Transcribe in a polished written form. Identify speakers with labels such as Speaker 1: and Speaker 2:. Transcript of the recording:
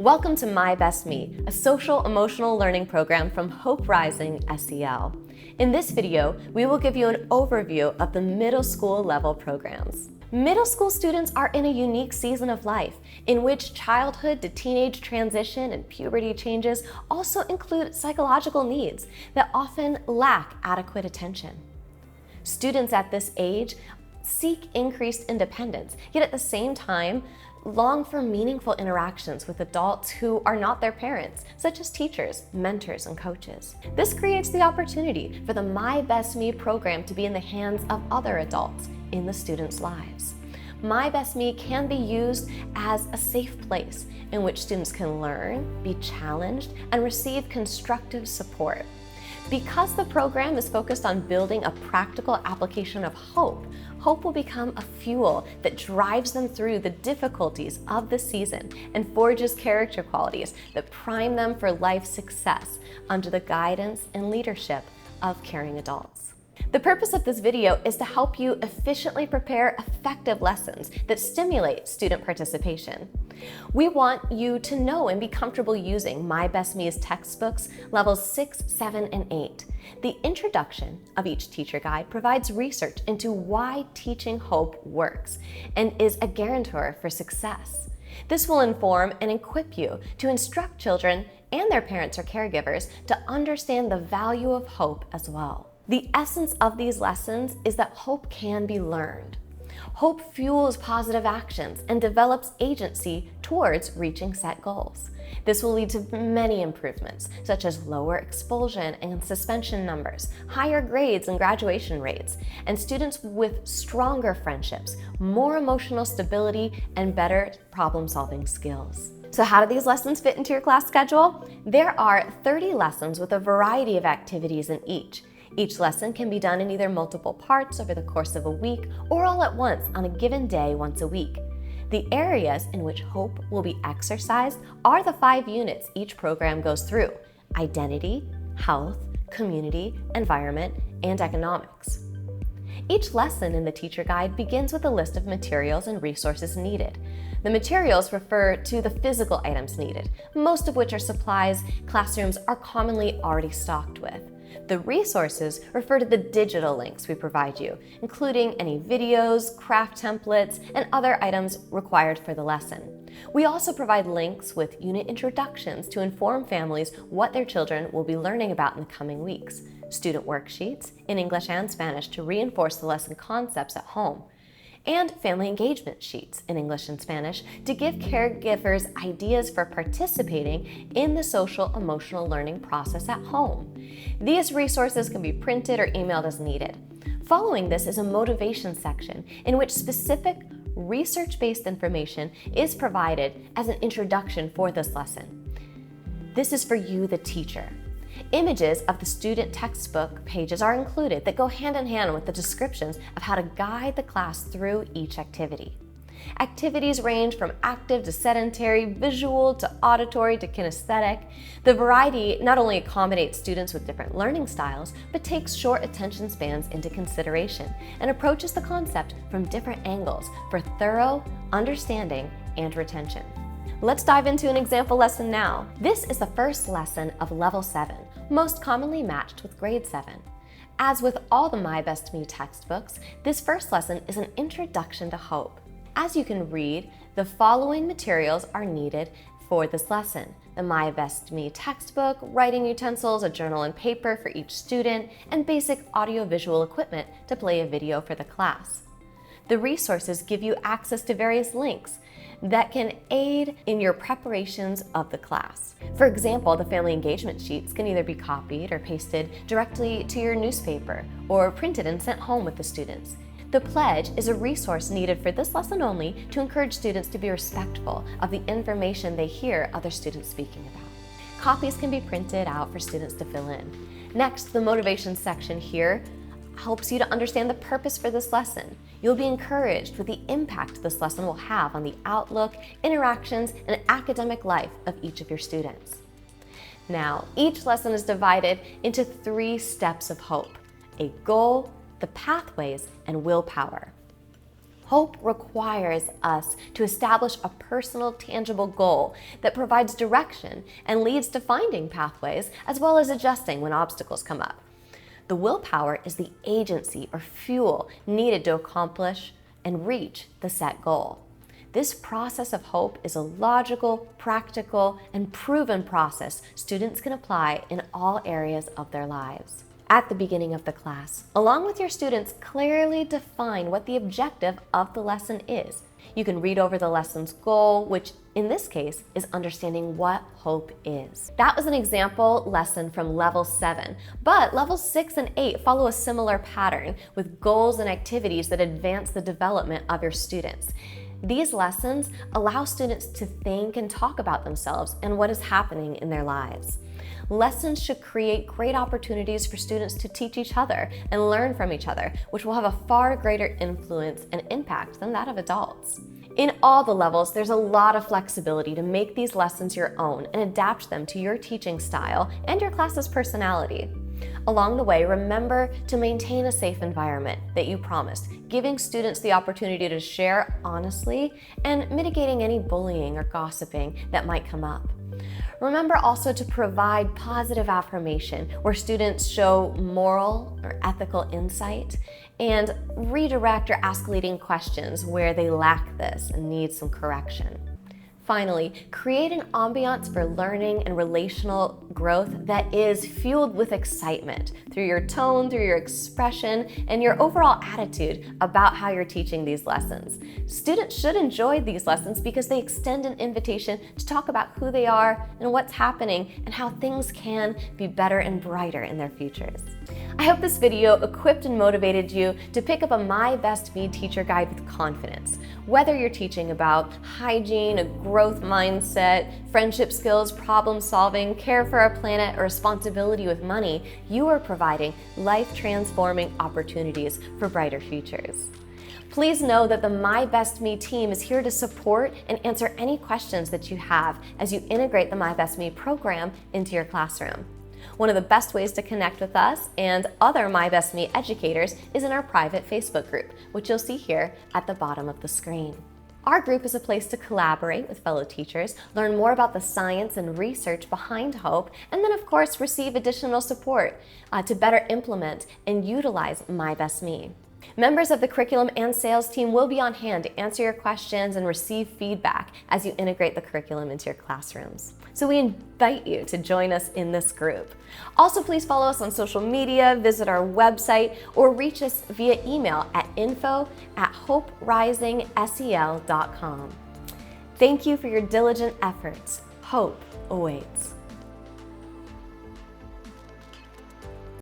Speaker 1: Welcome to My Best Me, a social emotional learning program from Hope Rising SEL. In this video, we will give you an overview of the middle school level programs. Middle school students are in a unique season of life in which childhood to teenage transition and puberty changes also include psychological needs that often lack adequate attention. Students at this age seek increased independence, yet at the same time, long for meaningful interactions with adults who are not their parents, such as teachers, mentors, and coaches. This creates the opportunity for the My Best Me program to be in the hands of other adults in the students' lives. My Best Me can be used as a safe place in which students can learn, be challenged, and receive constructive support. Because the program is focused on building a practical application of hope, hope will become a fuel that drives them through the difficulties of the season and forges character qualities that prime them for life success under the guidance and leadership of caring adults. The purpose of this video is to help you efficiently prepare effective lessons that stimulate student participation. We want you to know and be comfortable using My Best Me's textbooks levels 6, 7, and 8. The introduction of each teacher guide provides research into why teaching hope works and is a guarantor for success. This will inform and equip you to instruct children and their parents or caregivers to understand the value of hope as well. The essence of these lessons is that hope can be learned. Hope fuels positive actions and develops agency towards reaching set goals. This will lead to many improvements, such as lower expulsion and suspension numbers, higher grades and graduation rates, and students with stronger friendships, more emotional stability, and better problem-solving skills. So how do these lessons fit into your class schedule? There are 30 lessons with a variety of activities in each. Each lesson can be done in either multiple parts over the course of a week or all at once on a given day once a week. The areas in which hope will be exercised are the 5 units each program goes through: identity, health, community, environment, and economics. Each lesson in the teacher guide begins with a list of materials and resources needed. The materials refer to the physical items needed, most of which are supplies classrooms are commonly already stocked with. The resources refer to the digital links we provide you, including any videos, craft templates, and other items required for the lesson. We also provide links with unit introductions to inform families what their children will be learning about in the coming weeks, student worksheets in English and Spanish to reinforce the lesson concepts at home, and family engagement sheets in English and Spanish to give caregivers ideas for participating in the social emotional learning process at home. These resources can be printed or emailed as needed. Following this is a motivation section in which specific research-based information is provided as an introduction for this lesson. This is for you, the teacher. Images of the student textbook pages are included that go hand in hand with the descriptions of how to guide the class through each activity. Activities range from active to sedentary, visual to auditory to kinesthetic. The variety not only accommodates students with different learning styles, but takes short attention spans into consideration and approaches the concept from different angles for thorough understanding and retention. Let's dive into an example lesson now. This is the first lesson of Level 7, most commonly matched with Grade 7. As with all the My Best Me textbooks, this first lesson is an introduction to hope. As you can read, the following materials are needed for this lesson: the My Best Me textbook, writing utensils, a journal and paper for each student, and basic audiovisual equipment to play a video for the class. The resources give you access to various links that can aid in your preparations of the class. For example, the family engagement sheets can either be copied or pasted directly to your newspaper or printed and sent home with the students. The pledge is a resource needed for this lesson only to encourage students to be respectful of the information they hear other students speaking about. Copies can be printed out for students to fill in. Next, the motivation section here helps you to understand the purpose for this lesson. You'll be encouraged with the impact this lesson will have on the outlook, interactions, and academic life of each of your students. Now, each lesson is divided into 3 steps of hope: a goal, the pathways, and willpower. Hope requires us to establish a personal, tangible goal that provides direction and leads to finding pathways as well as adjusting when obstacles come up. The willpower is the agency or fuel needed to accomplish and reach the set goal. This process of hope is a logical, practical, and proven process students can apply in all areas of their lives. At the beginning of the class, along with your students, clearly define what the objective of the lesson is. You can read over the lesson's goal, which in this case is understanding what hope is. That was an example lesson from level 7, but levels 6 and 8 follow a similar pattern with goals and activities that advance the development of your students. These lessons allow students to think and talk about themselves and what is happening in their lives. Lessons should create great opportunities for students to teach each other and learn from each other, which will have a far greater influence and impact than that of adults. In all the levels, there's a lot of flexibility to make these lessons your own and adapt them to your teaching style and your class's personality. Along the way, remember to maintain a safe environment that you promised, giving students the opportunity to share honestly and mitigating any bullying or gossiping that might come up. Remember also to provide positive affirmation where students show moral or ethical insight, and redirect or ask leading questions where they lack this and need some correction. Finally, create an ambiance for learning and relational growth that is fueled with excitement through your tone, through your expression, and your overall attitude about how you're teaching these lessons. Students should enjoy these lessons because they extend an invitation to talk about who they are and what's happening and how things can be better and brighter in their futures. I hope this video equipped and motivated you to pick up a My Best Me teacher guide with confidence. Whether you're teaching about hygiene, a growth mindset, friendship skills, problem solving, care for our planet, or responsibility with money, you are providing life-transforming opportunities for brighter futures. Please know that the My Best Me team is here to support and answer any questions that you have as you integrate the My Best Me program into your classroom. One of the best ways to connect with us and other My Best Me educators is in our private Facebook group, which you'll see here at the bottom of the screen. Our group is a place to collaborate with fellow teachers, learn more about the science and research behind hope, and then of course receive additional support to better implement and utilize My Best Me. Members of the curriculum and sales team will be on hand to answer your questions and receive feedback as you integrate the curriculum into your classrooms. So we invite you to join us in this group. Also, please follow us on social media, visit our website, or reach us via email at info@hoperisingsel.com. Thank you for your diligent efforts. Hope awaits.